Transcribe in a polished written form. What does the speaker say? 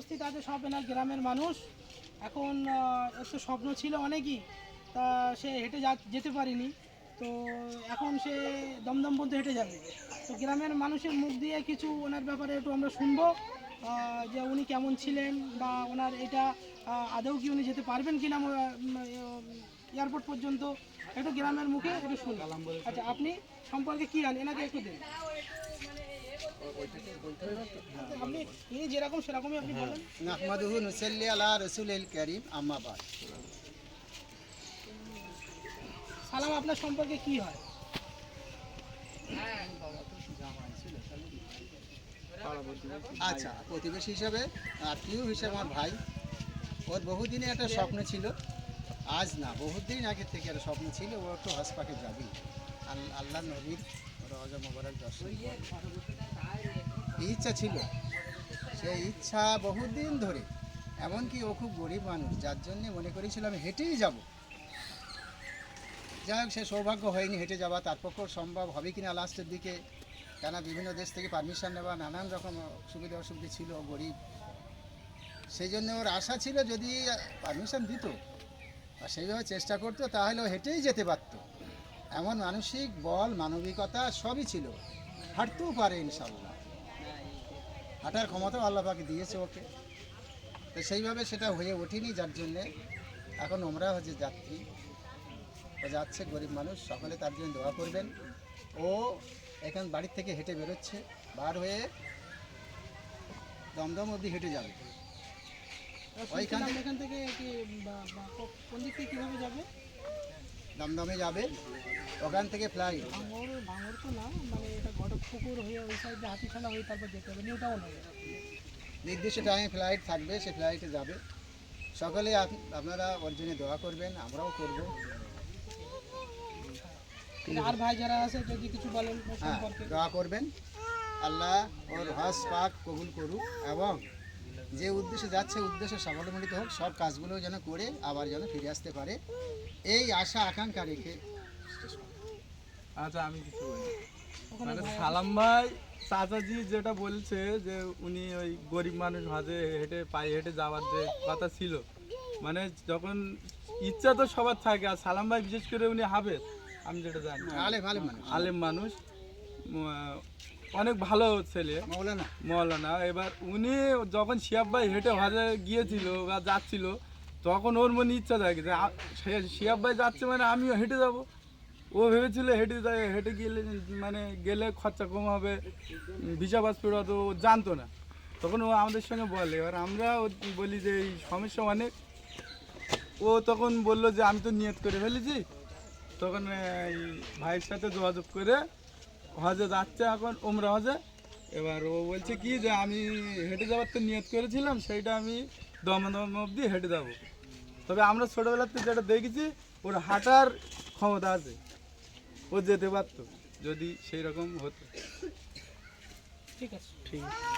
উপস্থিত আছে সব এনার গ্রামের মানুষ। এখন এর তো স্বপ্ন ছিল অনেকই, তা সে হেঁটে যেতে পারিনি, তো এখন সে দমদম পর্যন্ত হেঁটে যাবে। তো গ্রামের মানুষের মুখ দিয়ে কিছু ওনার ব্যাপারে একটু আমরা শুনবো, যে উনি কেমন ছিলেন বা ওনার এটা আদৌ কি উনি যেতে পারবেন কিনা এয়ারপোর্ট পর্যন্ত, একটু গ্রামের মুখে একটু শুনুন। আচ্ছা, আপনি সম্পর্কে কী জানেন এনাকে একটু দিন। আপনি ইনি যেরকম সেরকমই আপনি বলেন। নাহমাদুহু নুসাল্লি আলা রাসূলিল কারীম, আম্মা বাদ। সালাম আপনার সম্পর্কে কি হয়? আচ্ছা, প্রতিবেশী হিসাবে, আত্মীয় হিসাবে আমার ভাই। ওর বহুদিনে একটা স্বপ্ন ছিল, আজ না বহুদিন আগে থেকে একটা স্বপ্ন ছিল, ও একটু হজ পাকে যাবে, আল্লাহ নবীর রওজা মোবারক দর্শন করবে। এই ইচ্ছা ছিল, সেই ইচ্ছা বহুদিন ধরে। এমনকি ও খুব গরিব মানুষ, যার জন্যে মনে করেছিলাম হেঁটেই যাব। যাই হোক, সে সৌভাগ্য হয়নি হেঁটে যাওয়া, তার পক্ষেও সম্ভব হবে কিনা লাস্টের দিকে, কেন বিভিন্ন দেশ থেকে পারমিশন নেওয়া, নানান রকম সুবিধা অসুবিধা ছিল, গরিব। সেই জন্য ওর আশা ছিল যদি পারমিশন দিত আর সেইভাবে চেষ্টা করতো, তাহলে ও হেঁটেই যেতে পারতো। এমন মানসিক বল, মানবিকতা সবই ছিল, হাঁটতেও পারে ইনশাল্লাহ, হাঁটার ক্ষমতাও আল্লাহ পাকে দিয়েছে ওকে। তো সেইভাবে সেটা হয়ে ওঠেনি, যার জন্যে এখন ওমরা হচ্ছে যাত্রী, ও যাচ্ছে, গরিব মানুষ, সকলে তার জন্য দোয়া করবেন। ও এখান বাড়ির থেকে হেঁটে বেরোচ্ছে, বার হয়ে দমদম অবধি হেঁটে যাবে। এখান থেকে কি কোন দিক থেকে কীভাবে যাবে? দমদমে যাবে, ওখান থেকে ফ্লাইট। ভাঙর তো না, মানে এটা ঘটকপুকুর হয়ে ওই সাইডে হাতিশালা হয়ে তারপর যেতে হবে, নিউ টাউন হবে। নির্দিষ্ট টাইমে ফ্লাইট থাকবে, সে ফ্লাইটে যাবে। সকলে আপনারা ওর জন্য দোয়া করবেন, আমরাও করব। আর ভাই যারা আছে যদি কিছু বলেন ওর হ্যাঁ, সম্পর্কে। দোয়া করবেন, আল্লাহ ওর হজ পাক কবুল করুক, এবং যে উদ্দেশ্যে যাচ্ছে উদ্দেশ্য সফলমণ্ডিত হোক, সব কাজগুলো যেন করে আবার যেন ফিরে আসতে পারে, এই আশা আকাঙ্ক্ষা রেখে। আচ্ছা, আমি কিছু বলি। মানে সালাম ভাই চাচাজি যেটা বলছে যে উনি ওই গরিব মানুষ হাজে হেঁটে পায়ে হেঁটে যাওয়ার যে কথা ছিল, মানে যখন ইচ্ছা তো সবার থাকে, আর সালাম ভাই বিশেষ করে উনি হাফেজ, আমি যেটা জানি আলেম মানুষ, অনেক ভালো ছেলে, মৌলানা। এবার উনি যখন শিয়াব ভাই হেঁটে হাজে গিয়েছিল বা যাচ্ছিল, তখন ওর মনে ইচ্ছা থাকে যে শিয়াব ভাই যাচ্ছে মানে আমিও হেঁটে যাব। ও ভেবেছিল হেঁটে গেলে খরচা কম হবে, ভিসা পাসপোর্ট অত জানতো না। তখন ও আমাদের সঙ্গে বলে, এবার আমরা বলি যে এই সমস্যা অনেক। ও তখন বলল যে আমি তো নিয়ত করে ফেলেছি। তখন এই ভাইয়ের সাথে যোগাযোগ করে হজে যাচ্ছে, এখন ওমরা হজে। এবার ও বলছে কি যে আমি হেঁটে যাওয়ার তো নিয়ত করেছিলাম, সেইটা আমি দমদম অবধি হেঁটে যাবো। তবে আমরা ছোটোবেলাতে যেটা দেখেছি, ওর হাঁটার ক্ষমতা আছে, ও যেতে পারতো যদি সেই রকম হতো। ঠিক আছে। ঠিক আছে।